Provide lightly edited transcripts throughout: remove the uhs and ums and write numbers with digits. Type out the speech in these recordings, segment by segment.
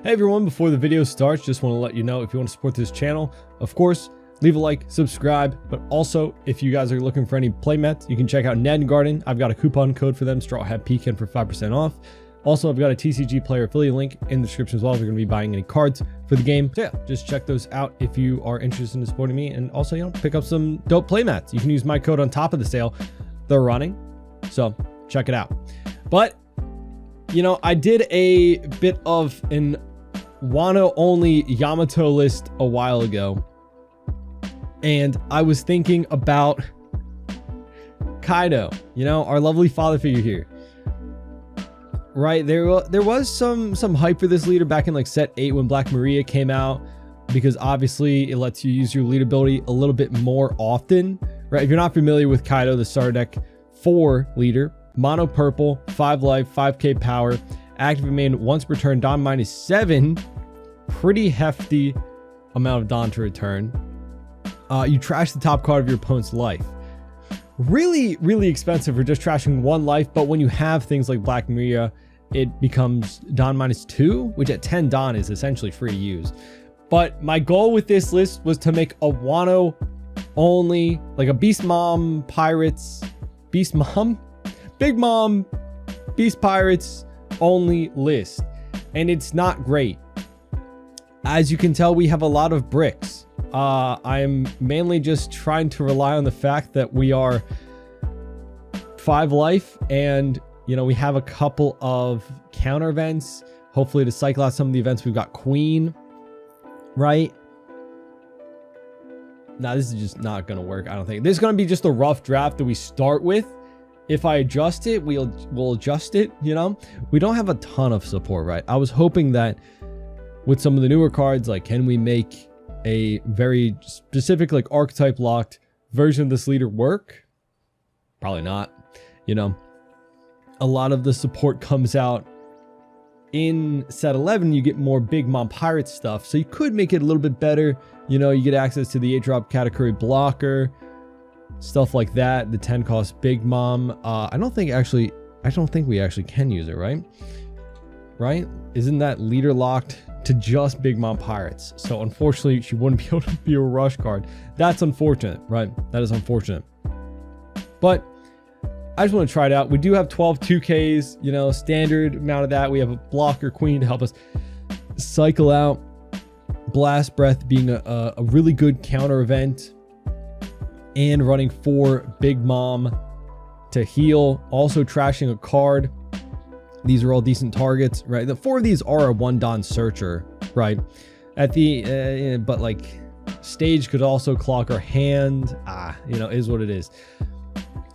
Hey everyone, before the video starts, just want to let you know if you want to support this channel, of course, leave a like, subscribe, but also if you guys are looking for any playmats, you can check out Ned Garden. I've got a coupon code for them, Straw Hat Pecan for 5% off. Also, I've got a TCG player affiliate link in the description as well if you're going to be buying any cards for the game. So yeah, just check those out if you are interested in supporting me, and also, pick up some dope playmats. You can use my code on top of the sale. They're running, so check it out. But, I did a bit of an Wano only Yamato list a while ago, and I was thinking about Kaido, our lovely father figure here. Right, there was some hype for this leader back in like set 8 when Black Maria came out, because obviously it lets you use your lead ability a little bit more often, right? If you're not familiar with Kaido, the starter deck 4 leader, mono purple, 5 life, 5k power, active main once per turn, Don -7, pretty hefty amount of Don to return. You trash the top card of your opponent's life. Really, really expensive for just trashing 1 life, but when you have things like Black Maria, it becomes Don -2, which at 10 Don is essentially free to use. But my goal with this list was to make a Wano only, like a Beast Mom Pirates, Beast Mom, Big Mom, Beast Pirates only list. And it's not great. As you can tell, we have a lot of bricks. I'm mainly just trying to rely on the fact that we are 5 life, and we have a couple of counter events, hopefully to cycle out some of the events. We've got Queen, right? Now this is just not gonna work. I don't think this is gonna be just a rough draft that we start with. If I adjust it, we'll adjust it. We don't have a ton of support, right? I was hoping that with some of the newer cards, like, can we make a very specific, like, archetype locked version of this leader work? Probably not. A lot of the support comes out in set 11. You get more Big Mom Pirate stuff, so you could make it a little bit better. You get access to the 8-drop category blocker, stuff like that. The 10 cost Big Mom. I don't think we actually can use it, right? Isn't that leader locked to just Big Mom Pirates? So unfortunately, she wouldn't be able to be a rush card. That's unfortunate, right? That is unfortunate. But I just want to try it out. We do have 12 2Ks, standard amount of that. We have a blocker Queen to help us cycle out. Blast Breath being a really good counter event, and running 4 Big Mom to heal. Also trashing a card. These are all decent targets, right? The 4 of these are a 1 Don Searcher, right? At the, but like, Stage could also clock our hand. Is what it is.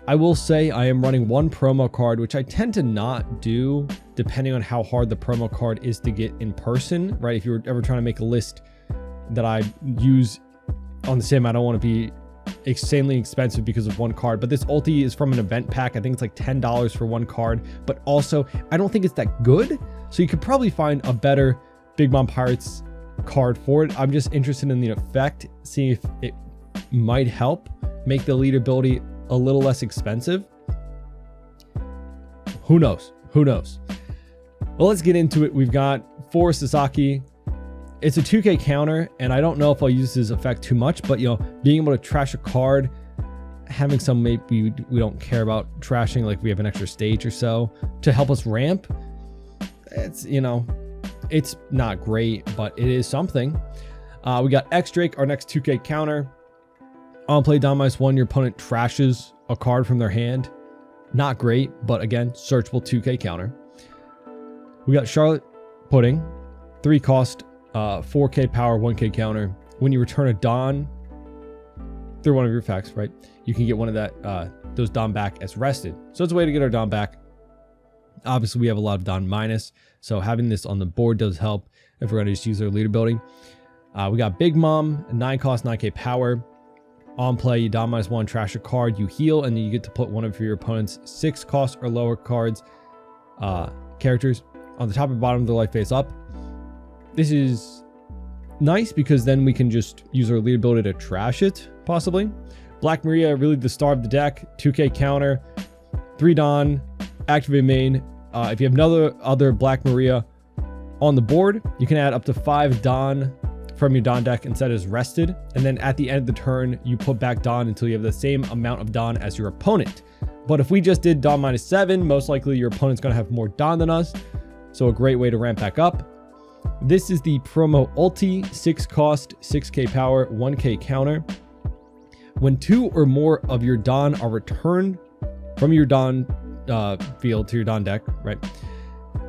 I will say I am running 1 promo card, which I tend to not do, depending on how hard the promo card is to get in person, right? If you're ever trying to make a list that I use on the sim, I don't want to be insanely expensive because of 1 card. But this ulti is from an event pack. I think it's like $10 for 1 card, but also I don't think it's that good, so you could probably find a better Big Mom Pirates card for it. I'm just interested in the effect, seeing if it might help make the lead ability a little less expensive. Who knows? Well, let's get into it. We've got 4 Sasaki. It's a 2k counter, and I don't know if I'll use this effect too much, but being able to trash a card, having some maybe we don't care about trashing, like we have an extra stage or so to help us ramp, it's it's not great, but it is something. We got X Drake, our next 2k counter. On play, Don -1, your opponent trashes a card from their hand. Not great, but again, searchable 2k counter. We got Charlotte Pudding, 3 cost, 4k power, 1k counter. When you return a Don through one of your effects, right, you can get one of those Don back as rested. So it's a way to get our Don back. Obviously, we have a lot of Don minus, so having this on the board does help if we're going to just use our lead ability. We got Big Mom, 9 cost, 9k power. On play, you Don -1, trash a card, you heal, and then you get to put one of your opponent's 6 cost or lower cards, characters on the top and bottom of their life face up. This is nice because then we can just use our lead ability to trash it, possibly. Black Maria, really the star of the deck, 2k counter, 3 Don, activate main. If you have other Black Maria On the board, you can add up to 5 Don from your Don deck and set as rested. And then at the end of the turn, you put back Don until you have the same amount of Don as your opponent. But if we just did Don -7, most likely your opponent's going to have more Don than us. So a great way to ramp back up. This is the promo ulti, 6 cost, 6k power, 1k counter. When 2 or more of your Don are returned from your Don field to your Don deck, right?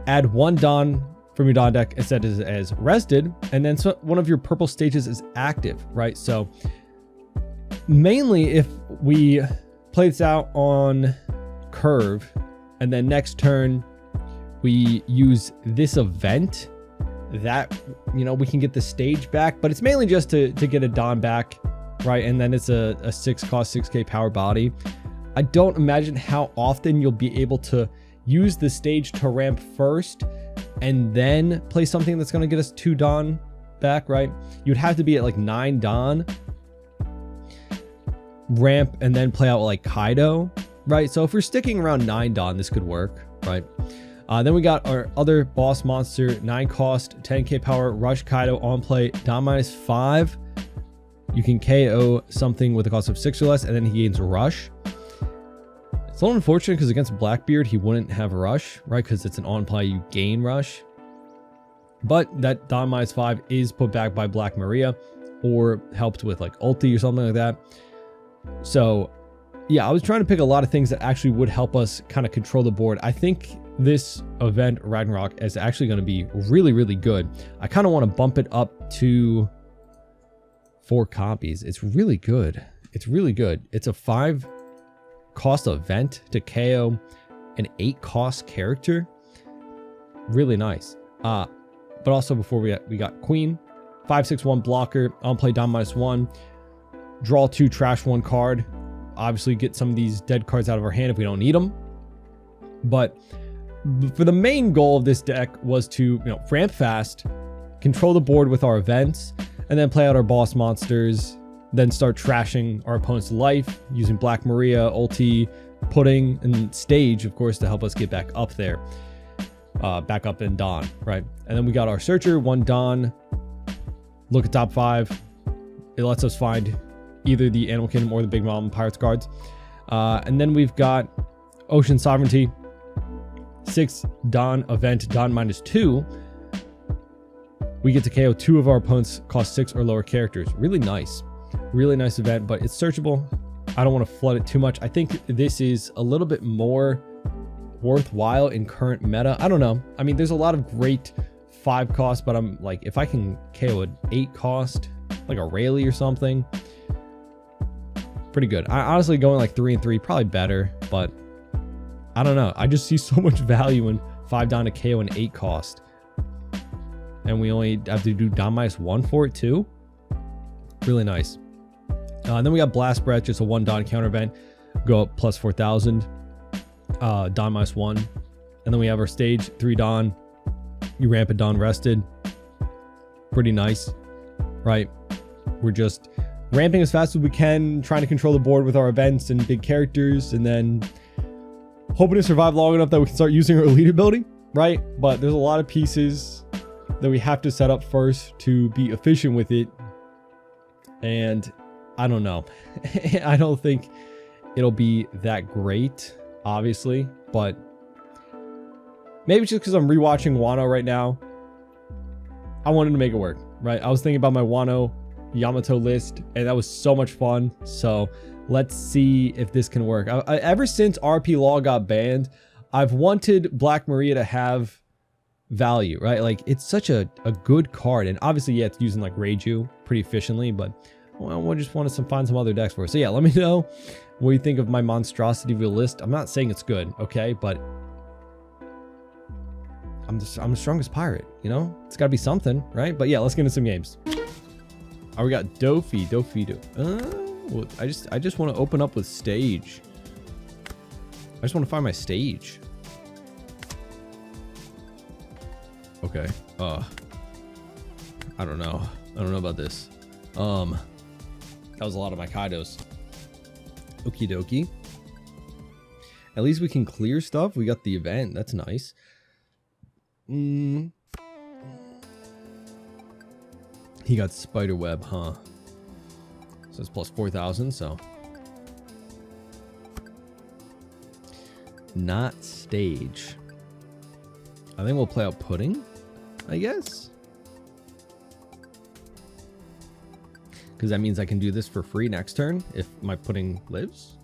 Add 1 Don from your Don deck and set it as rested, and then one of your purple stages is active, right? So mainly if we play this out on curve, and then next turn we use this event, that, you know, we can get the stage back, but it's mainly just to get a Don back, right? And then it's a 6 cost, 6k power body. I don't imagine how often you'll be able to use the stage to ramp first and then play something that's going to get us 2 Don back, right? You'd have to be at like 9 Don, ramp, and then play out like Kaido, right? So if we're sticking around 9 Don, this could work, right? Then we got our other boss monster, 9 cost, 10k power, Rush Kaido on play, Don -5. You can KO something with a cost of 6 or less, and then he gains Rush. It's a little unfortunate because against Blackbeard, he wouldn't have Rush, right? Because it's an on-play, you gain Rush. But that Don -5 is put back by Black Maria, or helped with like ulti or something like that. So yeah, I was trying to pick a lot of things that actually would help us kind of control the board. I think this event, Ragnarok, is actually going to be really, really good. I kind of want to bump it up to 4 copies. It's really good. It's really good. It's a 5 cost event to KO an 8 cost character. Really nice. But also before we got Queen, 5/6/1 blocker, on play Don -1, draw 2, trash 1 card. Obviously get some of these dead cards out of our hand if we don't need them. But for the main goal of this deck was to, you know, ramp fast, control the board with our events, and then play out our boss monsters, then start trashing our opponent's life using Black Maria, ulti, pudding, and stage, of course, to help us get back up there. Back up in Don, right? And then we got our Searcher, 1 Don. Look at top 5. It lets us find either the Animal Kingdom or the Big Mom Pirates cards. And then we've got Ocean Sovereignty, 6 Don event, Don -2. We get to KO 2 of our opponents cost 6 or lower characters. Really nice. Really nice event, but it's searchable. I don't want to flood it too much. I think this is a little bit more worthwhile in current meta. I don't know. I mean, there's a lot of great 5 costs, but I'm like, if I can KO an 8 cost, like a Rayleigh or something, pretty good. I honestly going like 3 and 3, probably better, but I don't know. I just see so much value in 5 Don to KO an 8 cost. And we only have to do Don -1 for it too. Really nice. And then we got Blast Breath, just a 1 Don counter event. Go up plus 4,000. Don -1. And then we have our stage, 3 Don. You ramp a Don rested. Pretty nice, right? We're just ramping as fast as we can, trying to control the board with our events and big characters, and then hoping to survive long enough that we can start using our elite ability, right? But there's a lot of pieces that we have to set up first to be efficient with it. And I don't know. I don't think it'll be that great, obviously, but maybe just because I'm rewatching Wano right now, I wanted to make it work, right? I was thinking about my Wano Yamato list, and that was so much fun. So let's see if this can work. Ever since RP Law got banned, I've wanted Black Maria to have value, right? Like, it's such a good card, and obviously, yeah, it's using like Reiju pretty efficiently, but well, I just want to find some other decks for it. So yeah, let me know what you think of my monstrosity of a list. I'm not saying it's good, okay, but I'm the strongest pirate, you know? It's got to be something, right? But yeah, let's get into some games. Oh, we got Dofido. Well, I just want to open up with stage. I just want to find my stage. Okay. I don't know. I don't know about this. That was a lot of my Kaidos. Okie dokie. At least we can clear stuff. We got the event. That's nice. He got spider web, huh? So it's plus 4,000, so. Not stage. I think we'll play out pudding, I guess. Because that means I can do this for free next turn if my pudding lives.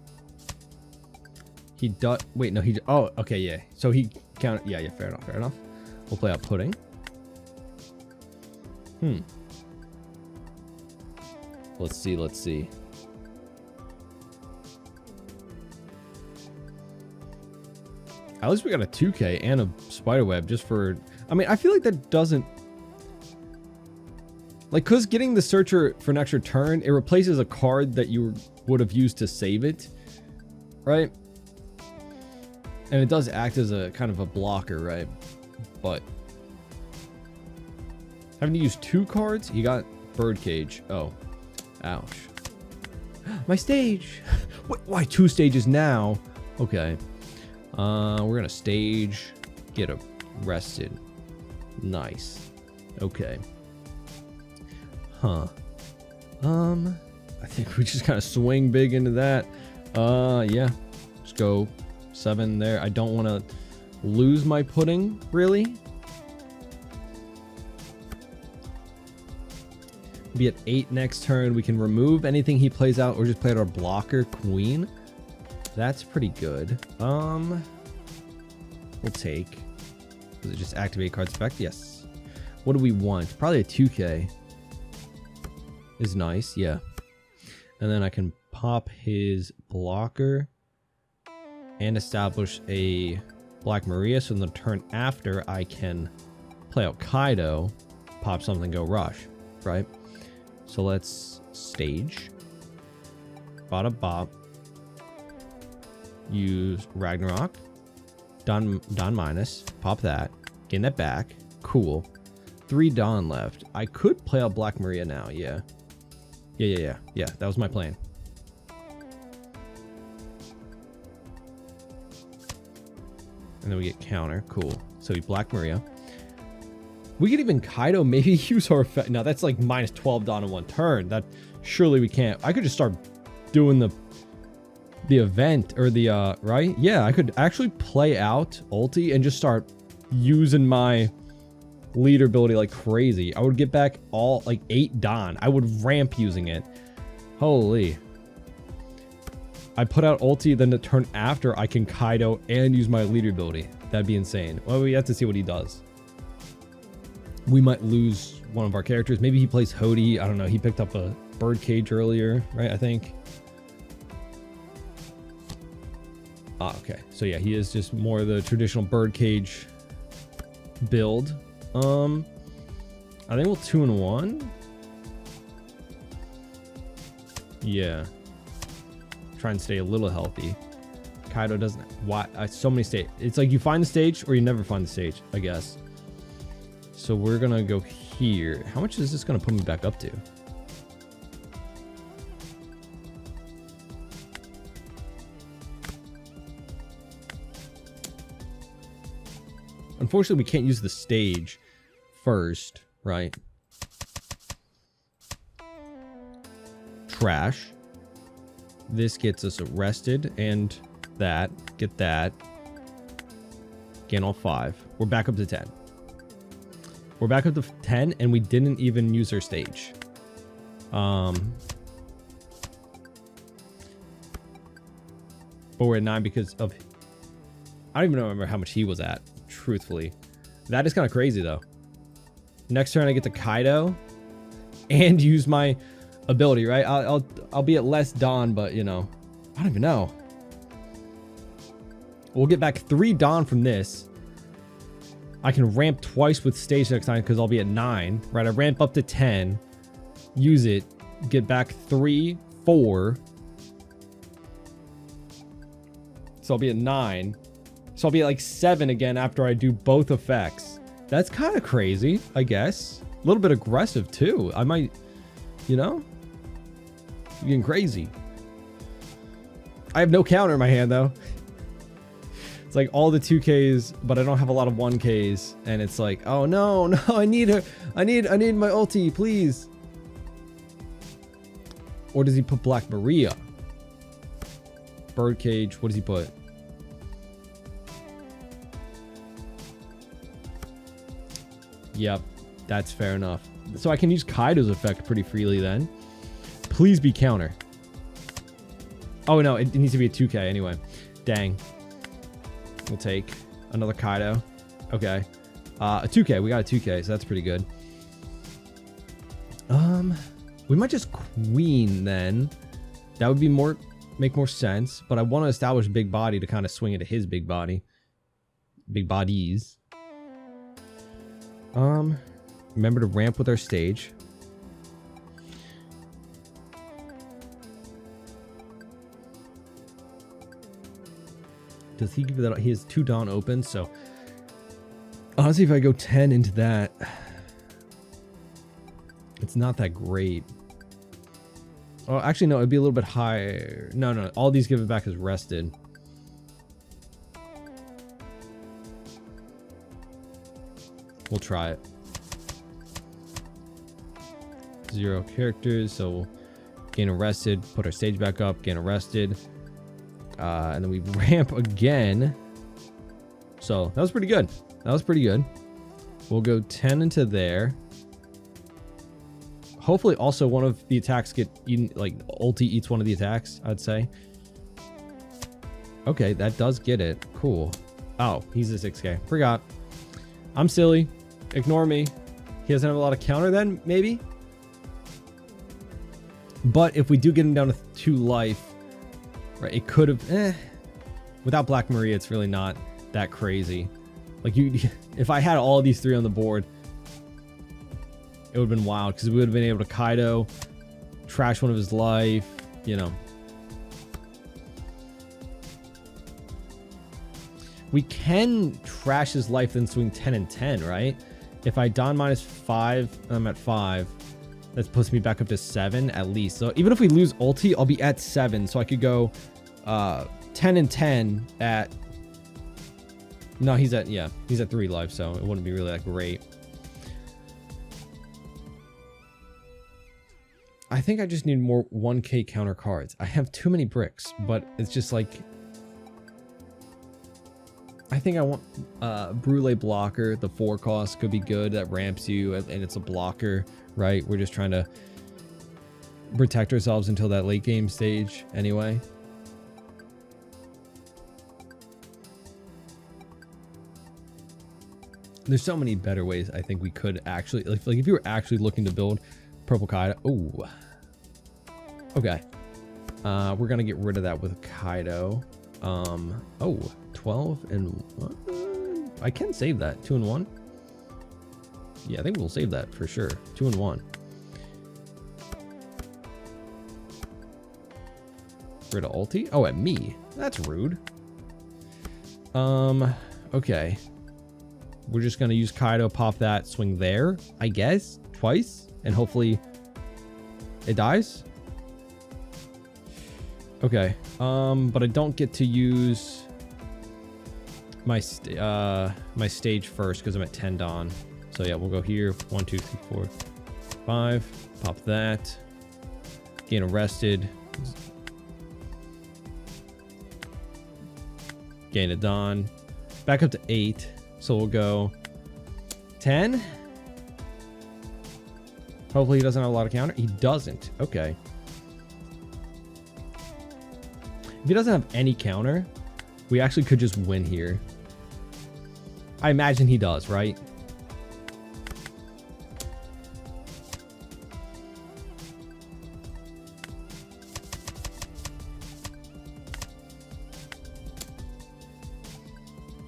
He does. Wait, no, he. Oh, okay, yeah. So he counted. Yeah, yeah, fair enough, fair enough. We'll play out pudding. Let's see, let's see. At least we got a 2K and a spiderweb just for... I mean, I feel like that doesn't... Like, because getting the searcher for an extra turn, it replaces a card that you would have used to save it, right? And it does act as a kind of a blocker, right? But... having to use 2 cards? You got birdcage. Oh. Ouch. My stage! Why 2 stages now? Okay. We're gonna stage, get arrested. Nice. Okay. Huh. I think we just kind of swing big into that. Yeah. Just go 7 there. I don't want to lose my pudding, really. Be at 8 next turn. We can remove anything he plays out or just play out our blocker queen. That's pretty good. We'll take. Does it just activate card's effect? Yes. What do we want? Probably a 2K. Is nice, yeah. And then I can pop his blocker and establish a Black Maria. So in the turn after, I can play out Kaido, pop something, go rush, right? So let's stage. Bada bop. Use Ragnarok. Don minus. Pop that. Gain that back. Cool. 3 Dawn left. I could play out Black Maria now, yeah. Yeah, that was my plan. And then we get counter. Cool. So we Black Maria. We could even Kaido maybe use our effect. Now that's like minus 12 Dawn in 1 turn. That surely we can't. I could just start doing the event or the right? Yeah, I could actually play out ulti and just start using my leader ability like crazy. I would get back all like 8 Dawn. I would ramp using it. Holy. I put out ulti, then the turn after I can Kaido and use my leader ability. That'd be insane. Well, we have to see what he does. We might lose one of our characters. Maybe he plays Hody. I don't know. He picked up a birdcage earlier, right? I think. Ah, okay. So yeah, he is just more the traditional birdcage build. I think we'll 2-1. Yeah. Try and stay a little healthy. Kaido doesn't. Why? So many stage. It's like you find the stage or you never find the stage, I guess. So we're gonna go here. How much is this gonna put me back up to? Unfortunately, we can't use the stage first, right? Trash. This gets us arrested, and that. Get that. Gain all 5. We're back up to 10. We're back up to 10, and we didn't even use our stage. But we're at 9 because of... I don't even remember how much he was at, truthfully. That is kind of crazy, though. Next turn, I get to Kaido and use my ability, right? I'll be at less Dawn, but, you know, I don't even know. We'll get back 3 Dawn from this. I can ramp twice with stage next time because I'll be at 9, right? I ramp up to 10, use it, get back 3, 4. So I'll be at 9. So I'll be at like 7 again after I do both effects. That's kind of crazy, I guess. A little bit aggressive too. I might, you know, getting crazy. I have no counter in my hand though. It's like all the 2Ks, but I don't have a lot of 1Ks. And it's like, oh no, no, I need her. I need my ulti, please. Or does he put Black Maria? Birdcage, what does he put? Yep, that's fair enough. So I can use Kaido's effect pretty freely then. Please be counter. Oh no, it needs to be a 2K anyway. Dang. We'll take another Kaido. Okay. A 2K, we got a 2K, so that's pretty good. We might just Queen then. That would be make more sense, but I want to establish big body to kind of swing into his big body. Big bodies. Remember to ramp with our stage. Does he give that? He has 2 Dawn open, so honestly, if I go 10 into that, it's not that great. Oh, actually, no, it'd be a little bit higher. No, all these give it back as rested. We'll try it. 0 characters, so we'll gain arrested, put our stage back up, gain arrested. And then we ramp again. So that was pretty good. That was pretty good. We'll go 10 into there. Hopefully also one of the attacks get eaten, like ulti eats one of the attacks, I'd say. Okay, that does get it. Cool. Oh, he's a 6K. Forgot. I'm silly. Ignore me. He doesn't have a lot of counter then, maybe? But if we do get him down to 2 life, right, it could have... Without Black Maria, it's really not that crazy. Like, if I had all of these 3 on the board, it would have been wild, because we would have been able to Kaido, trash one of his life, you know. We can trash his life, then swing 10 and 10, right? If I Dawn -5, I'm at 5. That puts me back up to 7 at least. So even if we lose ulti, I'll be at 7. So I could go 10 and 10 at... No, he's at 3 life, so it wouldn't be really that great. I think I just need more 1K counter cards. I have too many bricks, but it's just like... I think I want Brule blocker. The 4 cost could be good. That ramps you, and it's a blocker, right? We're just trying to protect ourselves until that late game stage anyway. There's so many better ways I think we could actually... Like if you were actually looking to build Purple Kaido... Oh. Okay. We're going to get rid of that with Kaido. Oh, 12 and... I can save that. 2 and 1. Yeah, I think we'll save that for sure. 2 and 1. Rid of ulti? Oh, at me. That's rude. Okay. We're just going to use Kaido, pop that, swing there, I guess, twice, and hopefully it dies. Okay. But I don't get to use my my stage first because I'm at 10 Dawn. So yeah, we'll go here. 1, 2, 3, 4, 5. Pop that. Gain arrested. Gain a Dawn. Back up to 8. So we'll go 10. Hopefully he doesn't have a lot of counter. He doesn't. Okay. If he doesn't have any counter, we actually could just win here. I imagine he does, right?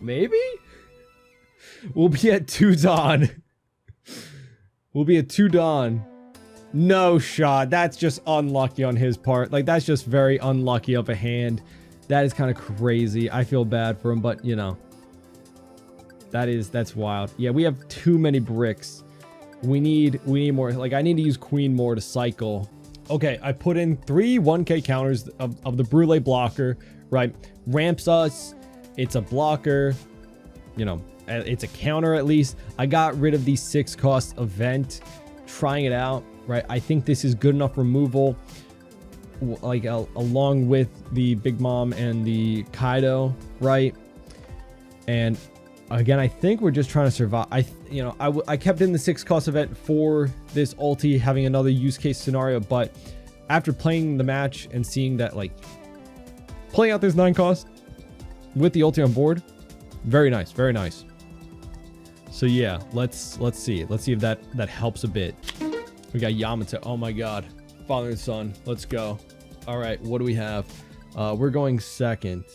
Maybe? We'll be at 2 Dawn. We'll be at 2 Dawn. No shot. That's just unlucky on his part. Like, that's just very unlucky of a hand. That is kind of crazy. I feel bad for him, but, you know. That's wild. Yeah, we have too many bricks. We need more. Like, I need to use Queen more to cycle. Okay, I put in 3 1K counters of the Brule blocker, right? Ramps us It's a blocker. You know, it's a counter at least. I got rid of the 6-cost event, trying it out, right? I think this is good enough removal, like along with the Big Mom and the Kaido, right? And again, I think we're just trying to survive. I kept in the 6-cost event for this ulti, having another use case scenario, but after playing the match and seeing that, like, playing out this 9-cost with the ulti on board, very nice, very nice. So yeah, let's see if that helps a bit. We got Yamato. Oh my god, father and son. Let's go. All right, what do we have? We're going second.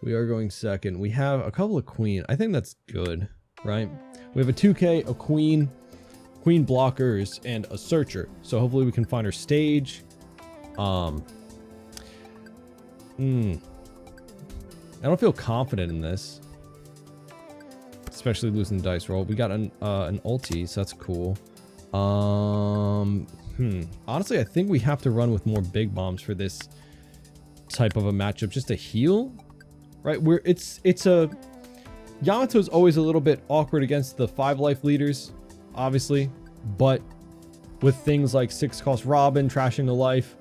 We are going second. We have a couple of queen. I think that's good, right? We have a 2K, a queen blockers, and a searcher. So hopefully we can find our stage. I don't feel confident in this, especially losing the dice roll. We got an ulti, so that's cool. Honestly, I think we have to run with more big bombs for this type of a matchup, just to heal, right? It's a Yamato's always a little bit awkward against the 5-life leaders, obviously, but with things like 6-cost Robin trashing the life,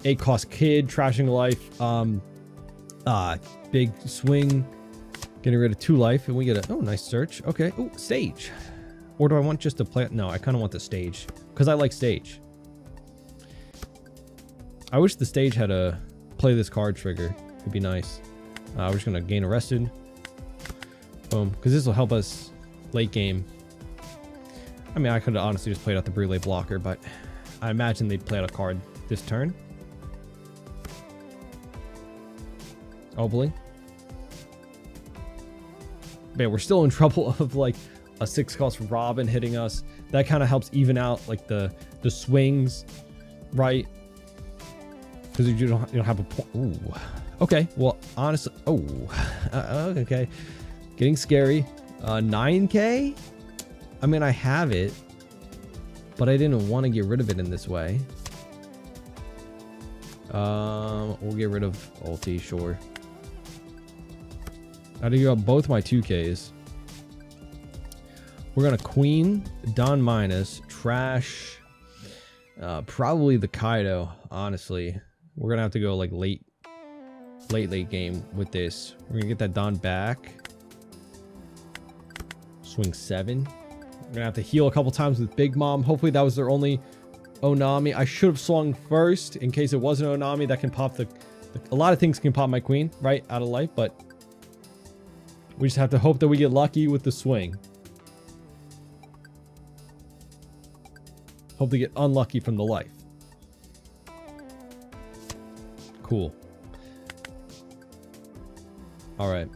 8-cost Kid trashing the life, big swing getting rid of 2 life, and we get a nice search. Okay, stage. Or do I want just to play? No, I kind of want the stage because I like stage. I wish the stage had a play this card trigger. It'd be nice. We're just gonna gain arrested. Boom, because this will help us late game. I mean, I could have honestly just played out the Brûlé blocker, but I imagine they'd play out a card this turn. Hopefully. Man, we're still in trouble of like a 6-cost Robin hitting us. That kind of helps even out like the swings, right? Because you don't have a point. Ooh. Okay, well, honestly, okay, getting scary. 9K. I mean, I have it, but I didn't want to get rid of it in this way. We'll get rid of ulti, sure. I do got both my 2Ks. We're gonna queen, Don minus, trash, probably the Kaido, honestly. We're gonna have to go like late game with this. We're gonna get that Don back. Swing 7. We're gonna have to heal a couple times with Big Mom. Hopefully that was their only Onami. I should have swung first in case it wasn't Onami. That can pop a lot of things can pop my queen, right, out of life, but we just have to hope that we get lucky with the swing. Hope to get unlucky from the life. Cool. All right.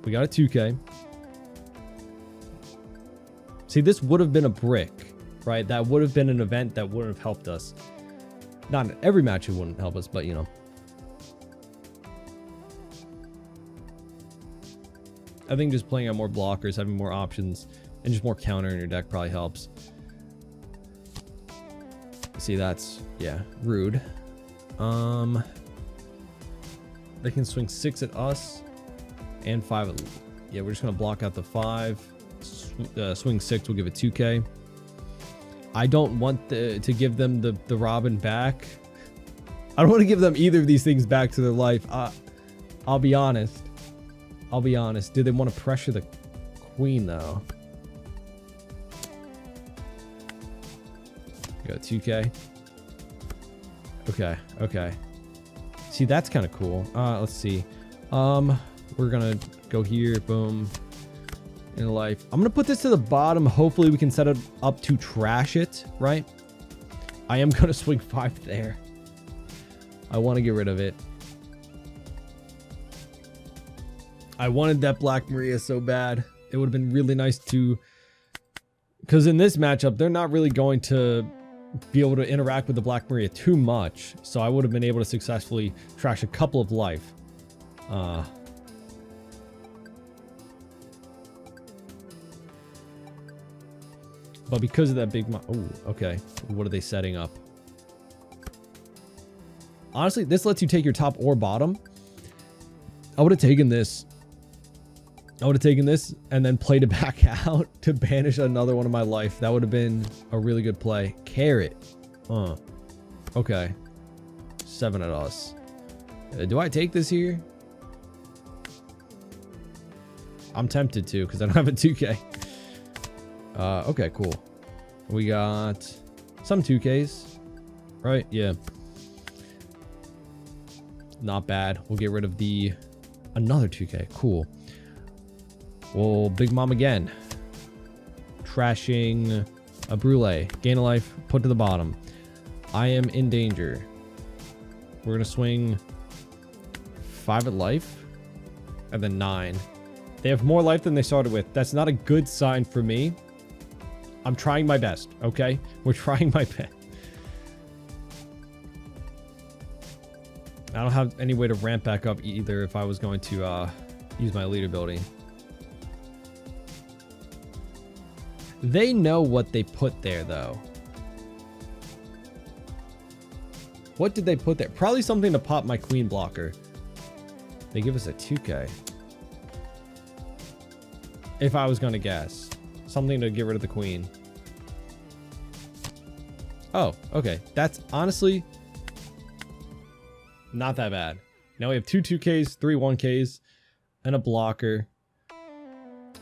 We got a 2K. See, this would have been a brick, right? That would have been an event that would have helped us. Not in every match it wouldn't help us, but you know. I think just playing on more blockers, having more options, and just more counter in your deck probably helps. See, that's, yeah, rude. They can swing 6 at us and 5 at, yeah, we're just gonna block out the 5. Swing 6, we'll give it 2K. I don't want to give them the Robin back. I don't want to give them either of these things back to their life. I'll be honest. Do they want to pressure the queen though? Go 2K. Okay. See, that's kind of cool. Let's see. We're gonna go here. Boom. In life. I'm gonna put this to the bottom. Hopefully we can set it up to trash it, right? I am gonna swing 5 there. I want to get rid of it. I wanted that Black Maria so bad. It would have been really nice to, because in this matchup, they're not really going to be able to interact with the Black Maria too much. So I would have been able to successfully trash a couple of life. But because of that big... Oh, okay. What are they setting up? Honestly, this lets you take your top or bottom. I would have taken this I would have taken this and then played it back out to banish another one of my life. That would have been a really good play. Carrot. Okay. 7 at us. Do I take this here? I'm tempted to because I don't have a 2K. Okay, cool. We got some 2Ks. Right? Yeah. Not bad. We'll get rid of another 2K. Cool. Well, Big Mom again. Trashing a Brulee. Gain a life. Put to the bottom. I am in danger. We're going to swing 5 at life. And then 9. They have more life than they started with. That's not a good sign for me. I'm trying my best, okay? We're trying my best. I don't have any way to ramp back up either if I was going to use my leader ability. They know what they put there, though. What did they put there? Probably something to pop my queen blocker. They give us a 2K. If I was going to guess. Something to get rid of the queen. Oh, okay. That's honestly not that bad. Now we have 2 2Ks, 3 1Ks, and a blocker.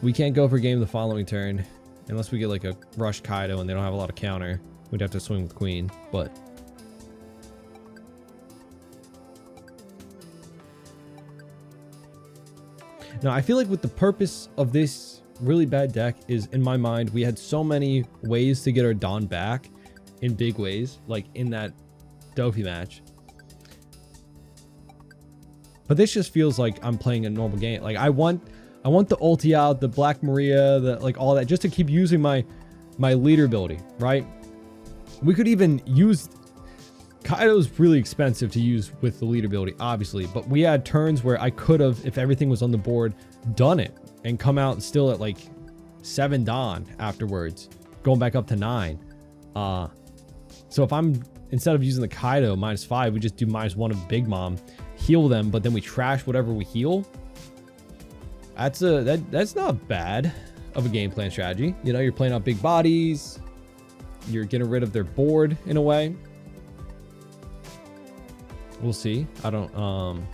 We can't go for game the following turn. Unless we get like a rush Kaido and they don't have a lot of counter. We'd have to swing with queen, but... Now, I feel like with the purpose of this really bad deck is, in my mind, we had so many ways to get our Dawn back in big ways, like in that Dofi match. But this just feels like I'm playing a normal game. Like I want the ulti out, the Black Maria, the like all that, just to keep using my leader ability, right? We could even use Kaido's really expensive to use with the leader ability, obviously, but we had turns where I could have, if everything was on the board, done it and come out still at like 7 Dawn afterwards, going back up to 9. So if I'm, instead of using the Kaido -5, we just do -1 of Big Mom, heal them, but then we trash whatever we heal. That's not bad of a game plan strategy. You know, you're playing out big bodies, you're getting rid of their board in a way. We'll see. I don't,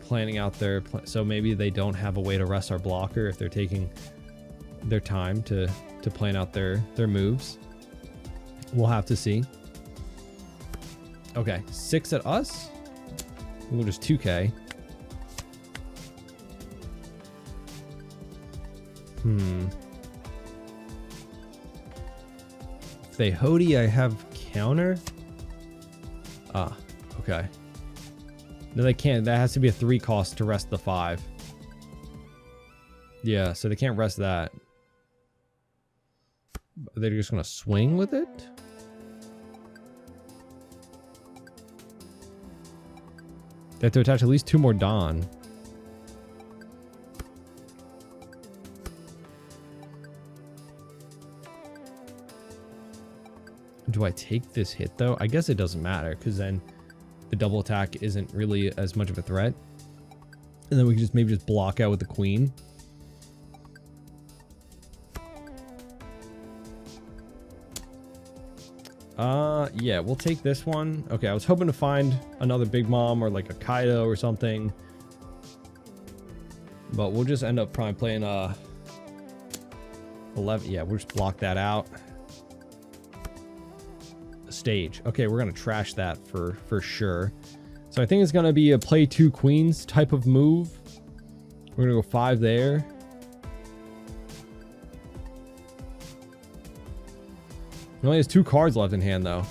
planning out their, so maybe they don't have a way to rest our blocker if they're taking their time to plan out their moves. We'll have to see. Okay, 6 at us. We'll just 2K. If they Hody, I have counter. Okay. No, they can't. That has to be a 3 cost to rest the 5. Yeah, so they can't rest that. They're just gonna swing with it? They have to attach at least 2 more Dawn. Do I take this hit though? I guess it doesn't matter because then the double attack isn't really as much of a threat. And then we can just maybe just block out with the queen. Yeah, we'll take this one. Okay, I was hoping to find another Big Mom or like a Kaido or something. But we'll just end up probably playing 11. Yeah, we'll just block that out. Stage. Okay, we're gonna trash that for sure. So I think it's gonna be a play 2 queens type of move. We're gonna go 5 there. He only has 2 cards left in hand though.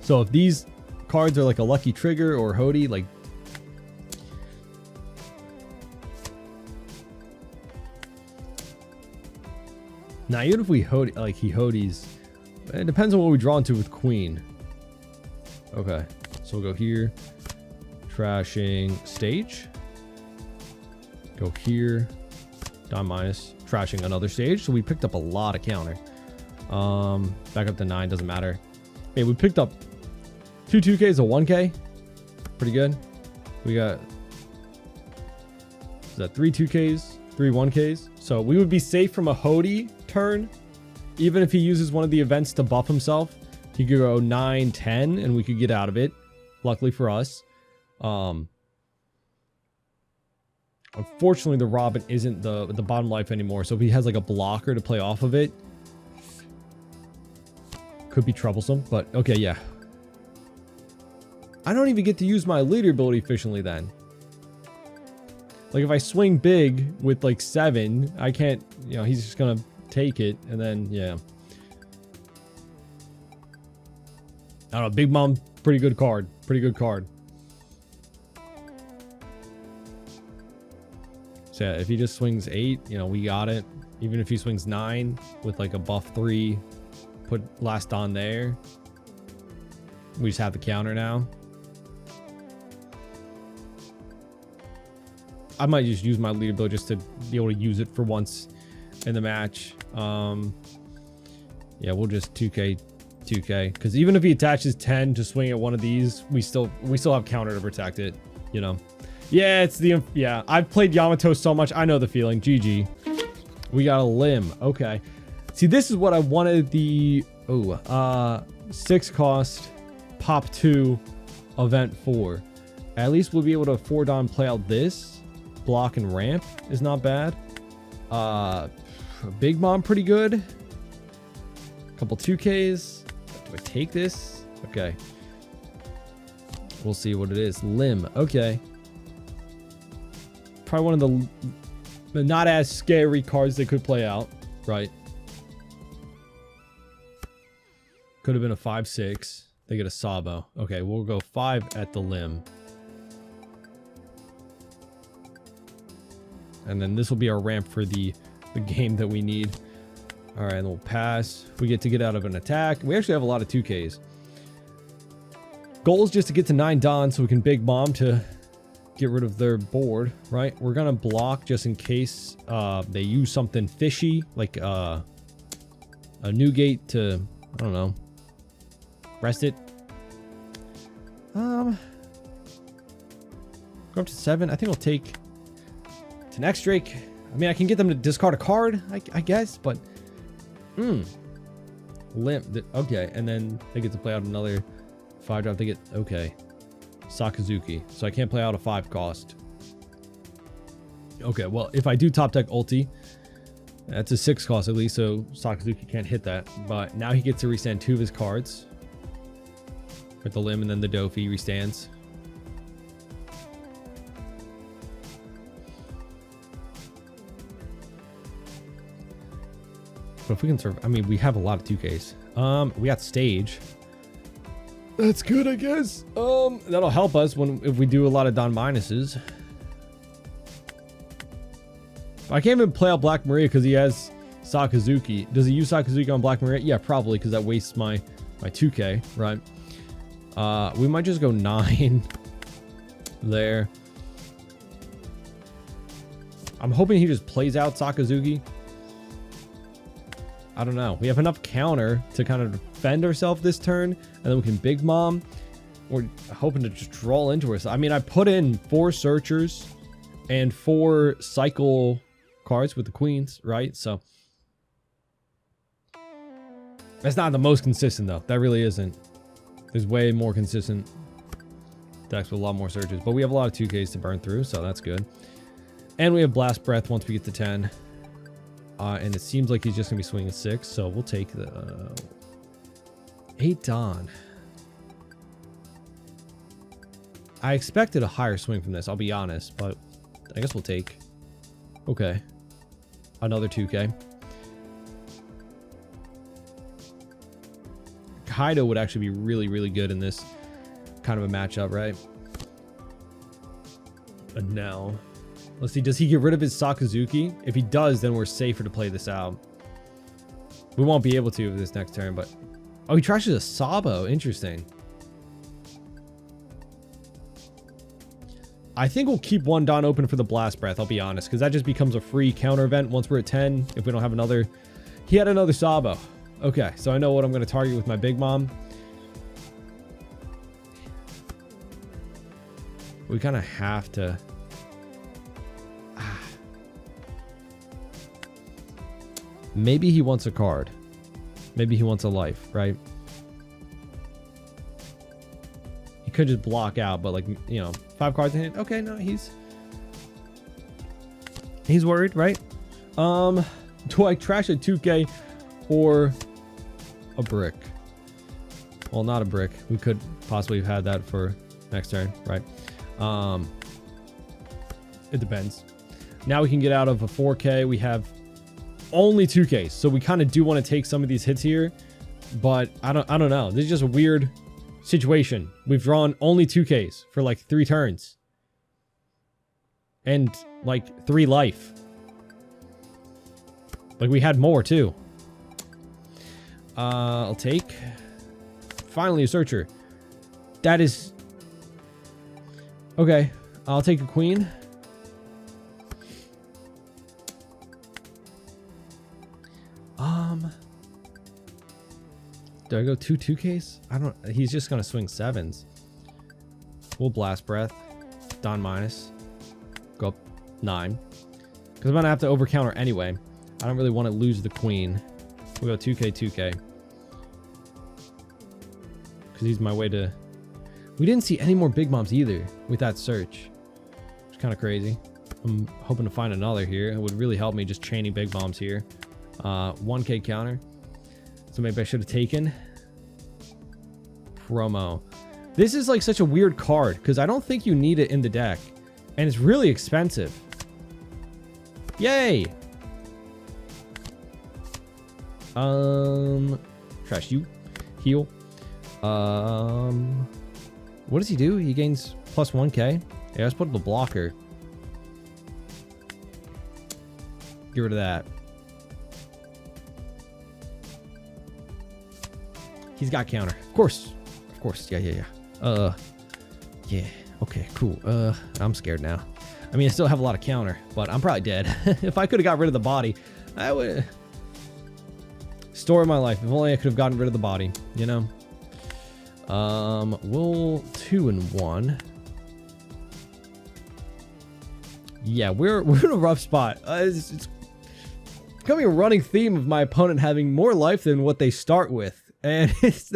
So if these cards are like a lucky trigger or Hody, like now even if we Hody, like he Hody's, it depends on what we draw into with queen. Okay, so we'll go here, trashing stage. Go here, Dawn minus, trashing another stage. So we picked up a lot of counter. Back up to 9, doesn't matter. Hey, we picked up 2 2Ks, a 1K. pretty good. We got, is that 3 2Ks, 3 1Ks? So we would be safe from a Hody turn. Even if he uses one of the events to buff himself, he could go 9, 10, and we could get out of it. Luckily for us. Unfortunately, the Robin isn't the bottom life anymore. So if he has like a blocker to play off of it, could be troublesome. But okay, yeah. I don't even get to use my leader ability efficiently then. Like if I swing big with like 7, I can't, you know, he's just gonna take it, and then yeah. I don't know, Big Mom, pretty good card. Pretty good card. So yeah, if he just swings 8, you know, we got it. Even if he swings 9 with like a buff 3, put last on there. We just have the counter now. I might just use my leader ability just to be able to use it for once in the match. Yeah, we'll just 2K because even if he attaches 10 to swing at one of these, we still have counter to protect it, you know. Yeah, it's the, yeah, I've played Yamato so much, I know the feeling. GG. We got a limb. Okay, see, this is what I wanted the 6 cost pop 2 event for. At least we'll be able to 4-Don play out this block, and ramp is not bad. Big Mom pretty good. A couple 2Ks. Do I take this? Okay. We'll see what it is. Limb. Okay. Probably one of the not as scary cards they could play out. Right. Could have been a 5-6. They get a Sabo. Okay, we'll go 5 at the limb. And then this will be our ramp for the game that we need. All right, and we'll pass. We get to get out of an attack. We actually have a lot of 2Ks. Goal is just to get to 9 Don so we can Big Mom to get rid of their board, right? We're going to block just in case they use something fishy, like a Newgate to, I don't know, rest it. Go up to 7. I think we'll take to next Drake. I mean, I can get them to discard a card, I guess, but limp. Okay, and then they get to play out another 5-drop. They get, okay, Sakazuki. So I can't play out a 5 cost. Okay, well, if I do top deck ulti, that's a 6 cost at least, so Sakazuki can't hit that. But now he gets to restand 2 of his cards with the limb, and then the Dofi restands. But if we can survive, I mean, we have a lot of 2Ks. We got stage. That's good, I guess. That'll help us if we do a lot of Don minuses. I can't even play out Black Maria because he has Sakazuki. Does he use Sakazuki on Black Maria? Yeah, probably, because that wastes my 2K, right? We might just go 9 there. I'm hoping he just plays out Sakazuki. I don't know. We have enough counter to kind of defend ourselves this turn, and then we can Big Mom. We're hoping to just draw into us. I mean, I put in 4 searchers and 4 cycle cards with the queens, right? So that's not the most consistent, though. That really isn't. There's way more consistent decks with a lot more searches, but we have a lot of 2Ks to burn through, so that's good. And we have Blast Breath once we get to 10. And it seems like he's just going to be swinging 6, so we'll take the 8 Don. I expected a higher swing from this, I'll be honest, but I guess we'll take. Okay. Another 2K. Kaido would actually be really, really good in this kind of a matchup, right? But no. Let's see, does he get rid of his Sakazuki? If he does, then we're safer to play this out. We won't be able to this next turn, but... Oh, he trashes a Sabo. Interesting. I think we'll keep 1 Don open for the Blast Breath, I'll be honest, because that just becomes a free counter event once we're at 10, if we don't have another... He had another Sabo. Okay, so I know what I'm going to target with my Big Mom. We kind of have to. Maybe he wants a card. Maybe he wants a life, right? He could just block out, but like, you know, 5 cards in hand. Okay, no, he's worried, right? Do I trash a 2K or a brick? Well, not a brick. We could possibly have had that for next turn, right? It depends. Now we can get out of a 4K. We have only 2Ks, so we kind of do want to take some of these hits here, but I don't know. This is just a weird situation. We've drawn only 2Ks for like 3 turns and like 3 life. Like we had more too. I'll take. Finally a searcher. That is okay. I'll take a queen. Do I go 2Ks? I don't. He's just gonna swing 7s. We'll blast breath. Don minus. Go up 9. Because I'm gonna have to overcounter anyway. I don't really want to lose the queen. We'll go 2K. Because he's my way to. We didn't see any more big bombs either with that search. It's kind of crazy. I'm hoping to find another here. It would really help me just chaining big bombs here. 1K counter. So maybe I should have taken promo. This is like such a weird card because I don't think you need it in the deck. And it's really expensive. Yay! Trash you. Heal. What does he do? He gains plus 1K. Yeah, let's put the blocker. Get rid of that. He's got counter. Of course. Of course. Yeah. Yeah. Okay, cool. I'm scared now. I mean, I still have a lot of counter, but I'm probably dead. If I could have got rid of the body, I would. Story of my life. If only I could have gotten rid of the body, you know? We'll 2 and 1. Yeah, we're in a rough spot. It's becoming a running theme of my opponent having more life than what they start with. And it's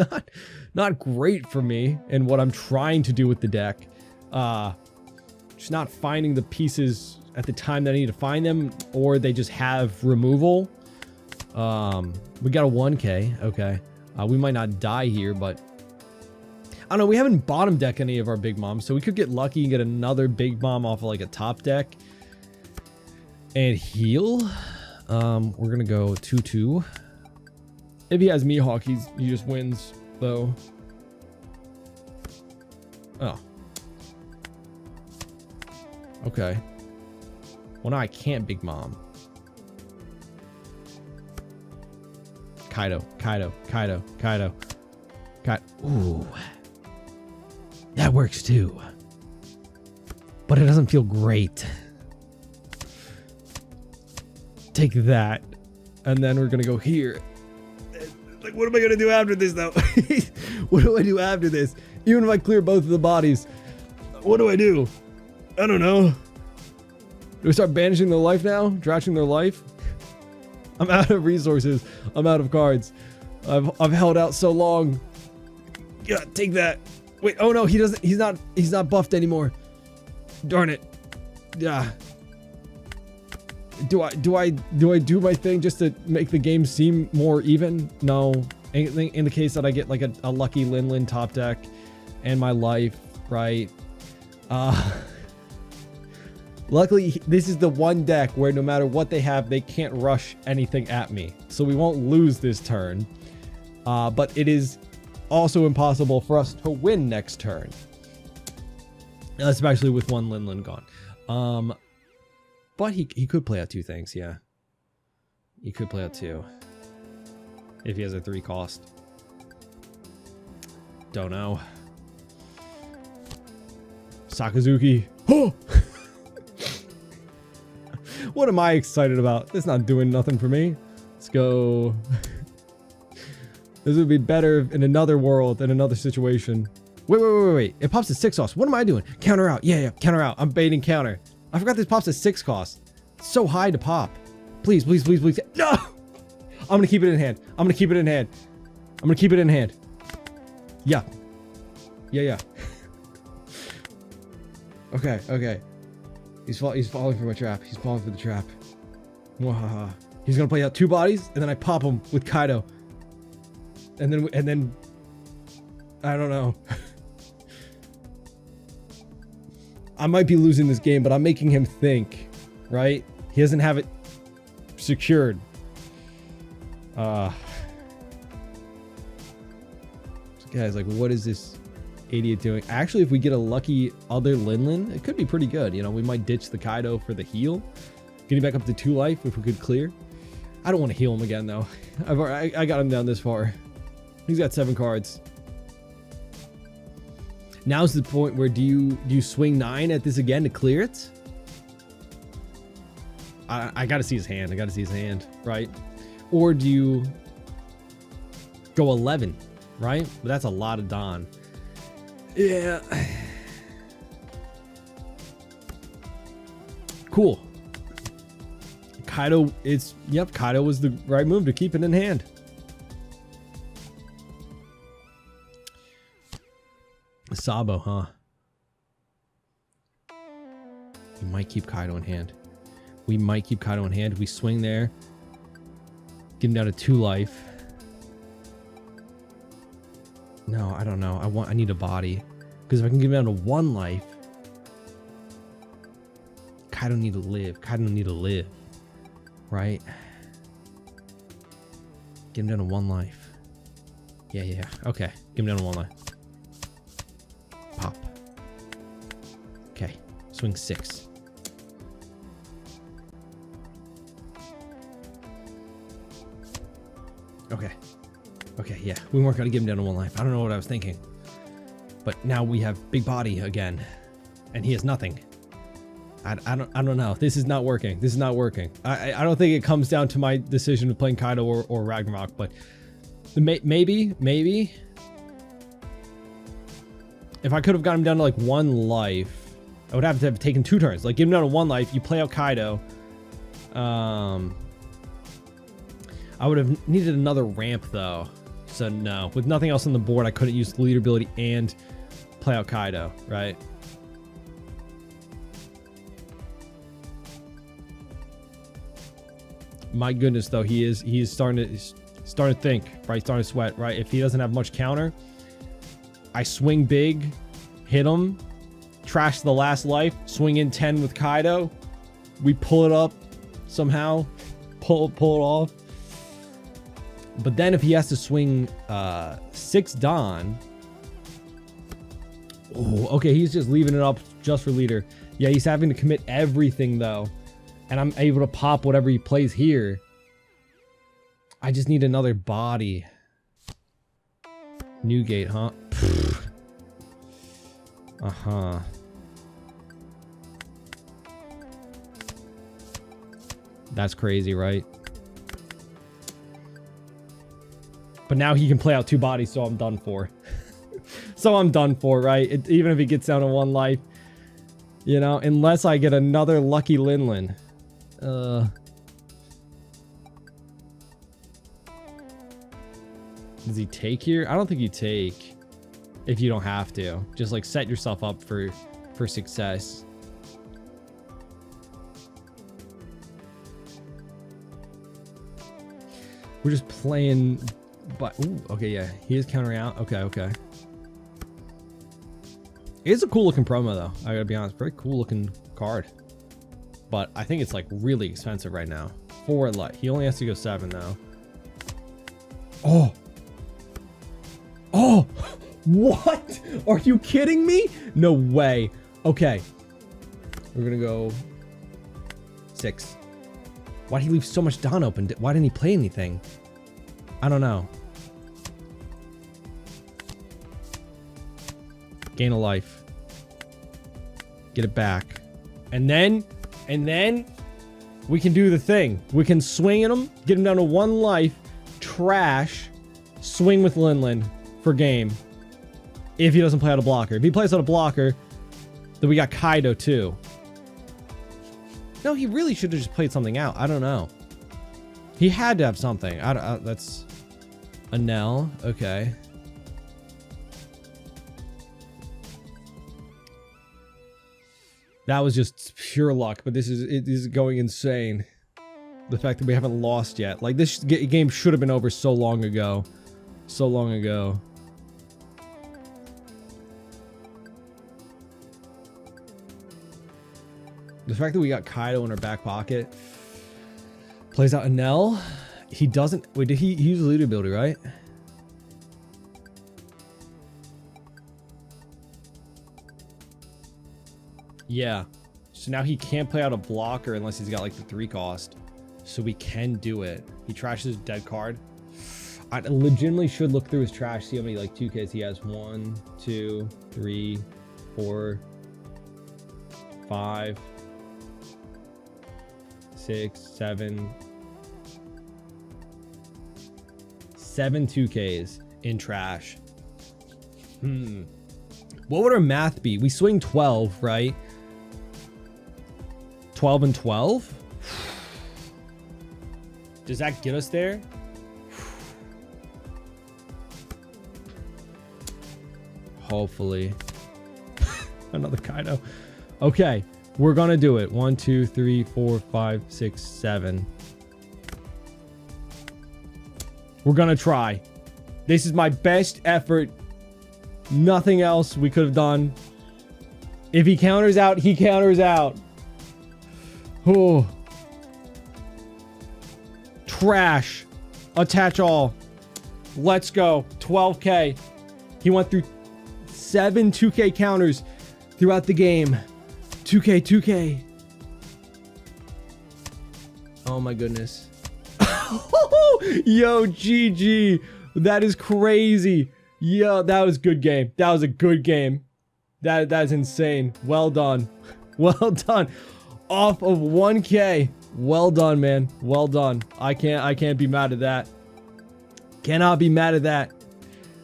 not great for me and what I'm trying to do with the deck. Just not finding the pieces at the time that I need to find them, or they just have removal. We got a 1K. Okay. We might not die here, but I don't know. We haven't bottom decked any of our big bombs, so we could get lucky and get another big bomb off of like a top deck and heal. We're gonna go 2-2. If he has Mihawk, he just wins though. Oh. Okay. Well, now I can't big mom. Kaido. Ooh. That works too. But it doesn't feel great. Take that. And then we're gonna go here. Like, what am I gonna do after this though? What do I do after this? Even if I clear both of the bodies, what do I do? I don't know. Do we start banishing their life now? Trashing their life? I'm out of resources. I'm out of cards. I've held out so long. Yeah, take that. Wait, oh no, he doesn't. He's not buffed anymore. Darn it. Yeah. Do I do my thing just to make the game seem more even? No. In the case that I get like a lucky Lin top deck and my life, right? Luckily, this is the one deck where no matter what they have, they can't rush anything at me. So we won't lose this turn. But it is also impossible for us to win next turn. Especially with one Lin gone. But he could play out 2 things, yeah. He could play out 2. If he has a 3 cost. Don't know. Sakazuki. Oh! What am I excited about? It's not doing nothing for me. Let's go. This would be better in another world, in another situation. Wait. It pops at 6 cost. What am I doing? Counter out. Yeah, counter out. I'm baiting counter. I forgot this pops at 6 cost. It's so high to pop. Please. No! I'm gonna keep it in hand. Yeah. Okay. He's falling for my trap. He's falling for the trap. Wahaha. He's gonna play out 2 bodies, and then I pop him with Kaido. And then I don't know. I might be losing this game, but I'm making him think, right? He doesn't have it secured. This guy's like, what is this idiot doing? Actually, if we get a lucky other Linlin, it could be pretty good. You know, we might ditch the Kaido for the heal. Getting back up to 2 life if we could clear. I don't want to heal him again, though. I got him down this far. He's got 7 cards. Now's the point where do you swing 9 at this again to clear it? I gotta see his hand. Right? Or do you go 11, right? But that's a lot of Don. Yeah. Cool. Kaido was the right move to keep it in hand. Sabo, huh? We might keep Kaido in hand. We swing there. Get him down to 2 life. No, I don't know. I need a body. Because if I can get him down to 1 life. Kaido need to live. Right? Get him down to 1 life. Yeah. Okay. Get him down to 1 life. Pop. Okay. Swing 6. Okay, yeah. We weren't going to get him down to 1 life. I don't know what I was thinking. But now we have big body again. And he has nothing. I don't know. This is not working. I don't think it comes down to my decision of playing Kaido or Ragnarok, but maybe if I could have gotten him down to like 1 life, I would have to have taken 2 turns. Like, get him down to 1 life, you play out Kaido. I would have needed another ramp though. So no, with nothing else on the board, I couldn't use the leader ability and play out Kaido, right? My goodness, though, he's starting to think, right? Starting to sweat, right? If he doesn't have much counter, I swing big, hit him, trash the last life, swing in 10 with Kaido. We pull it up somehow, pull it off. But then if he has to swing 6 Don, oh, okay, he's just leaving it up just for leader. Yeah, he's having to commit everything though. And I'm able to pop whatever he plays here. I just need another body. Newgate, huh? Uh-huh. That's crazy, right? But now he can play out 2 bodies, so I'm done for. Right? Even if he gets down to 1 life. You know, unless I get another lucky Linlin. Does he take here? I don't think you take if you don't have to. Just like set yourself up for success. We're just playing, but ooh, okay, yeah, he is countering out. Okay. It is a cool looking promo though. I gotta be honest, very cool looking card. But I think it's like really expensive right now. 4 light. He only has to go 7 now. Oh, what? Are you kidding me? No way. Okay. We're gonna go 6. Why'd he leave so much Don open? Why didn't he play anything? I don't know. Gain a life. Get it back. And then we can do the thing. We can swing at him, get him down to 1 life, trash, swing with Linlin for game. If he doesn't play out a blocker. If he plays out a blocker, then we got Kaido too. No, he really should have just played something out. I don't know. He had to have something. That's a Nell. Okay. That was just pure luck, but it is going insane. The fact that we haven't lost yet. Like, this game should have been over so long ago. So long ago. The fact that we got Kaido in our back pocket. Plays out a Nell. He doesn't... Wait, did he use the lead ability, right? Yeah. So now he can't play out a blocker unless he's got like the 3 cost. So we can do it. He trashes his dead card. I legitimately should look through his trash, see how many like 2Ks he has. 1, 2, 3, 4, 5, 6, 7. 7 2Ks in trash. What would our math be? We swing 12, right? 12 and 12? Does that get us there? Hopefully. Another Kaido. Okay, we're gonna do it. 1, 2, 3, 4, 5, 6, 7. We're gonna try. This is my best effort. Nothing else we could have done. If he counters out, he counters out. Oh. Trash. Attach all. Let's go. 12K. He went through 7 2K counters throughout the game. 2K, 2K. Oh my goodness. Yo, GG. That is crazy. Yo, that was a good game. That was a good game. That's insane. Well done. Well done. Off of 1K. Well done, man. Well done. I can't be mad at that. Cannot be mad at that.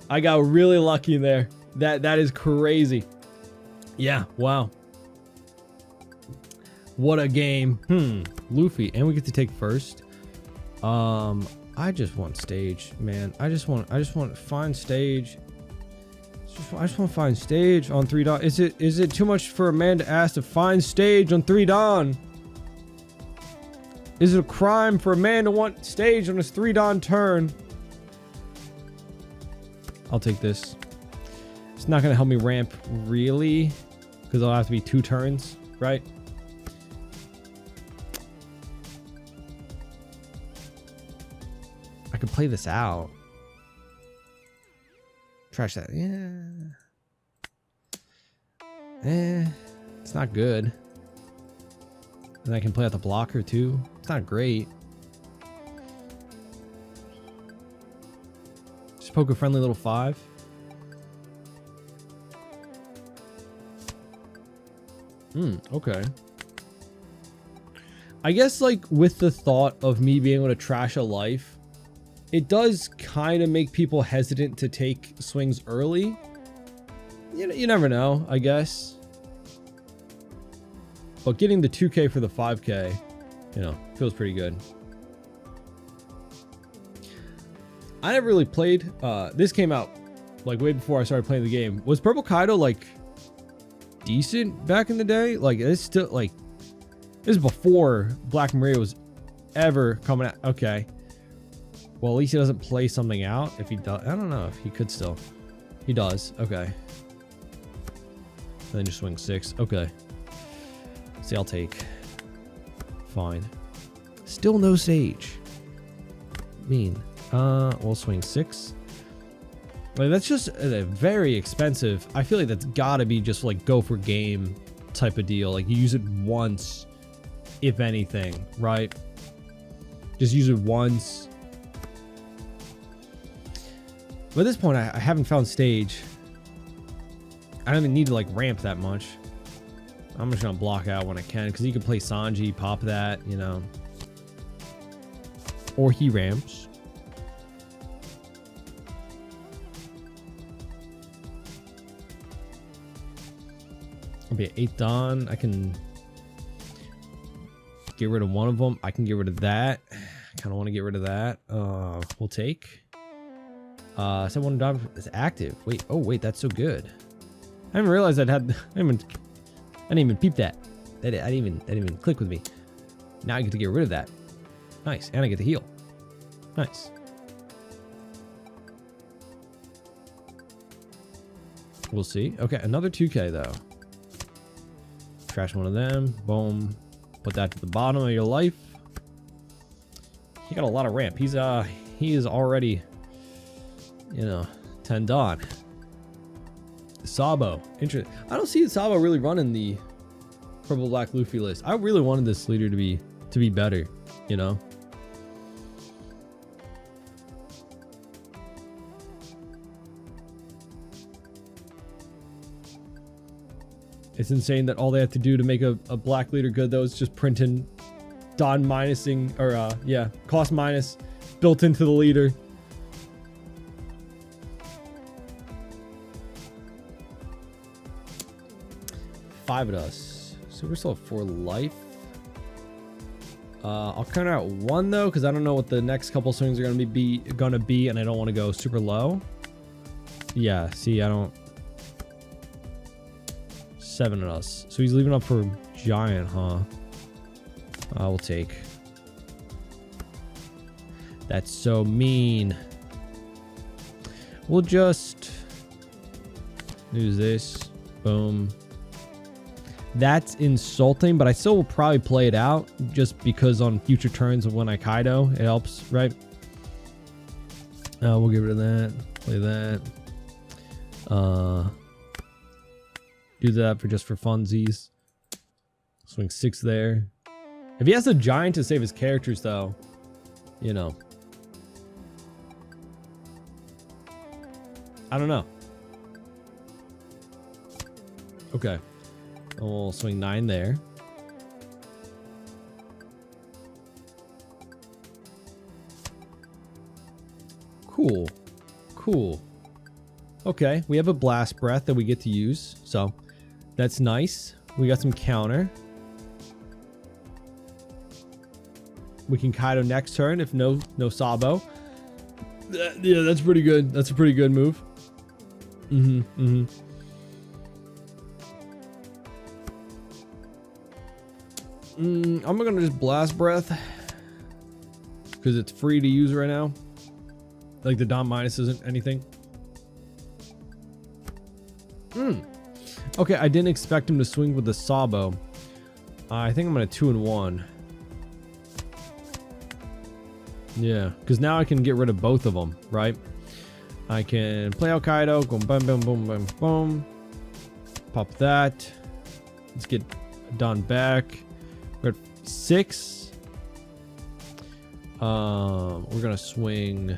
I got really lucky there. That is crazy. Yeah, wow. What a game. Luffy, and we get to take first. I just want stage, man. I just want to find stage. I just want to find stage on 3 Dawn. Is it too much for a man to ask to find stage on 3 Dawn? Is it a crime for a man to want stage on his 3 Dawn turn? I'll take this. It's not gonna help me ramp really, because I'll have to be 2 turns, right? I could play this out. Trash that. Yeah. It's not good. And I can play out the blocker too. It's not great. Just poke a friendly little 5. Okay. I guess like with the thought of me being able to trash a life, it does kind of make people hesitant to take swings early. You never know, I guess. But getting the 2K for the 5K, feels pretty good. I never really played. This came out like way before I started playing the game. Was Purple Kaido like decent back in the day? Like it's still like this is before Black Maria was ever coming out. Okay. Well, at least he doesn't play something out. If he does, I don't know if he could still. He does. Okay. And then just swing 6. Okay. See, I'll take. Fine. Still no sage. Mean. We'll swing 6. Like, that's just a very expensive. I feel like that's gotta be just like go for game type of deal. Like you use it once, if anything, right? Just use it once. But at this point, I haven't found stage. I don't even need to like ramp that much. I'm just gonna block out when I can, because you can play Sanji, pop that, or he ramps. I'll be at 8 done. I can get rid of one of them. I can get rid of that. I kind of want to get rid of that. We'll take. Someone is active. Wait. Oh, wait. That's so good. I didn't realize I didn't even peep that. That didn't even click with me. Now I get to get rid of that. Nice. And I get to heal. Nice. We'll see. Okay, another 2K though. Trash one of them. Boom. Put that to the bottom of your life. He got a lot of ramp. He is already, 10 done. Sabo. Interesting. I don't see Sabo really running the Purple Black Luffy list. I really wanted this leader to be better, It's insane that all they have to do to make a black leader good though is just print in Don minusing, or cost minus built into the leader. Five of us. So we're still at 4 life. I'll count out 1 though, because I don't know what the next couple swings are gonna be, and I don't want to go super low. Yeah, see, I don't. 7 of us. So he's leaving up for giant, huh? We'll take. That's so mean. We'll just use this. Boom. That's insulting, but I still will probably play it out just because on future turns of when I Kaido, it helps, right? We'll get rid of that. Play that. Do that for funsies. Swing 6 there. If he has a giant to save his characters, though, I don't know. Okay. We'll swing 9 there. Cool. Cool. Okay, we have a blast breath that we get to use, so that's nice. We got some counter. We can Kaido next turn if no Sabo. Yeah, that's pretty good. That's a pretty good move. I'm gonna just blast breath because it's free to use right now. Like the Dom minus isn't anything. Okay, I didn't expect him to swing with the Sabo. I think I'm gonna 2 and 1. Yeah, because now I can get rid of both of them, right? I can play out Kaido, go boom, boom, boom, boom, boom. Pop that. Let's get Don back. We're at 6. We're gonna swing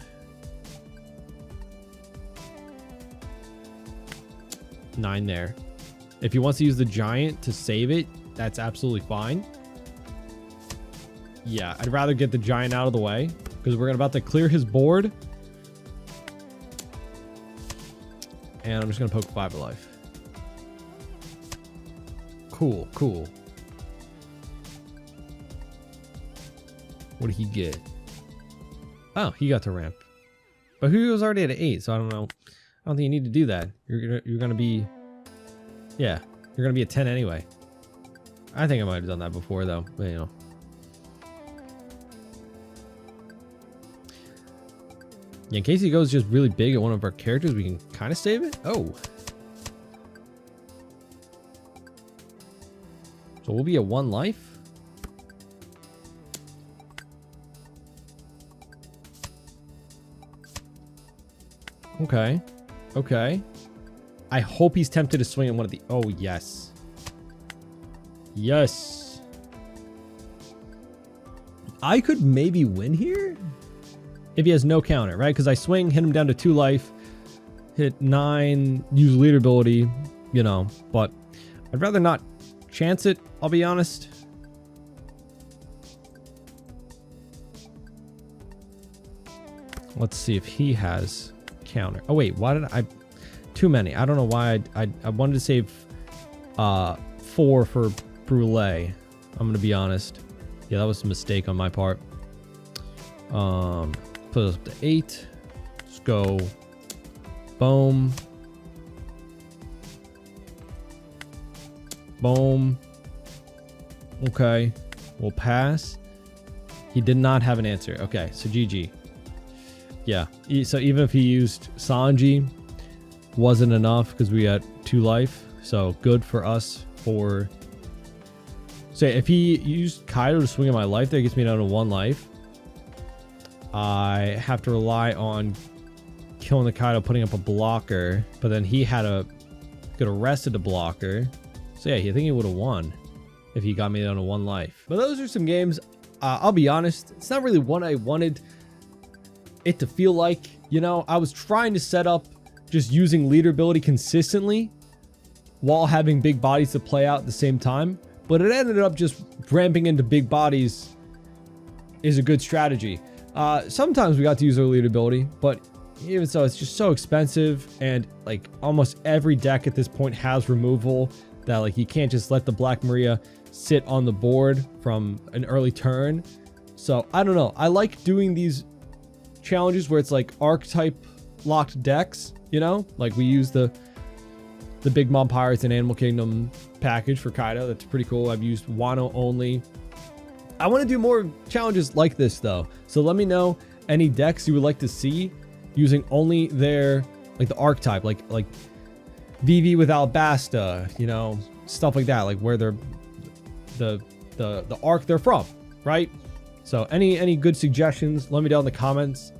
9 there. If he wants to use the giant to save it, that's absolutely fine. Yeah, I'd rather get the giant out of the way because we're about to clear his board. And I'm just gonna poke 5 of life. Cool, cool. What did he get? Oh, he got to ramp. But he was already at 8, so I don't know. I don't think you need to do that. You're gonna be, yeah, you're gonna be a 10 anyway. I think I might have done that before though, but Yeah, in case he goes just really big at one of our characters, we can kind of save it. Oh. So we'll be at 1 life. Okay. Okay. I hope he's tempted to swing at one of the... Oh, yes. Yes. I could maybe win here if he has no counter, right? Because I swing, hit him down to 2 life, hit 9, use leader ability, but I'd rather not chance it, I'll be honest. Let's see if he has counter. Oh, wait, why did I... Too many. I don't know why I wanted to save 4 for Brulee. I'm gonna be honest. Yeah, that was a mistake on my part. Put us up to 8. Let's go. Boom. Boom. Okay. We'll pass. He did not have an answer. Okay, so GG. Yeah. So even if he used Sanji, wasn't enough because we had 2 life. So good for us for... Say, if he used Kaido to swing at my life, that gets me down to 1 life. I have to rely on killing the Kaido, putting up a blocker. But then he had could have arrested the blocker. So yeah, I think he would have won if he got me down to 1 life. But those are some games. I'll be honest, it's not really what I wanted it to feel like. You know, I was trying to set up just using leader ability consistently while having big bodies to play out at the same time. But it ended up just ramping into big bodies is a good strategy. Sometimes we got to use our leader ability, but even so, it's just so expensive. And like almost every deck at this point has removal that like you can't just let the Black Maria sit on the board from an early turn. So I don't know. I like doing these challenges where it's like archetype locked decks, you know, like we use the Big Mom Pirates and Animal Kingdom package for Kaido. That's pretty cool. I've used Wano only. I want to do more challenges like this though. So let me know any decks you would like to see using only their like the archetype, like VV with Alabasta, you know, stuff like that, like where they're the arc they're from, right? So any good suggestions, let me know in the comments.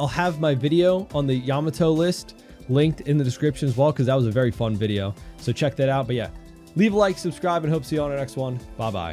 I'll have my video on the Yamato list linked in the description as well, because that was a very fun video. So check that out. But yeah, leave a like, subscribe, and hope to see you on the next one. Bye bye.